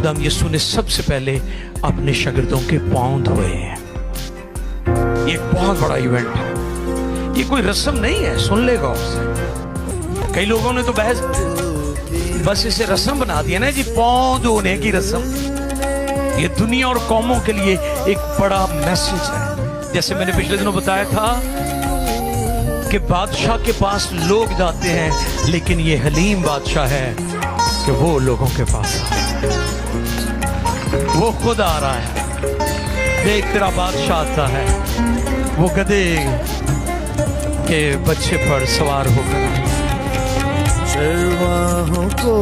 खुदाम यीशु ने सबसे पहले अपने शागिर्दों के पांव धोए हैं। ये एक बहुत बड़ा इवेंट है, ये कोई रस्म नहीं है। सुन ले गौर से। कई लोगों ने तो बस इसे रस्म बना दिया ना जी, पांव धोने की रस्म। ये दुनिया और कौमों के लिए एक बड़ा मैसेज है। जैसे मैंने पिछले दिनों बताया था कि बादशाह के पास लोग जाते हैं, लेकिन ये हलीम बादशाह है कि वो लोगों के पास आ रहा है, वो खुद आ रहा है। देख तेरा बादशाह आता है, वो गधे के बच्चे पर सवार होकर चरवाहों को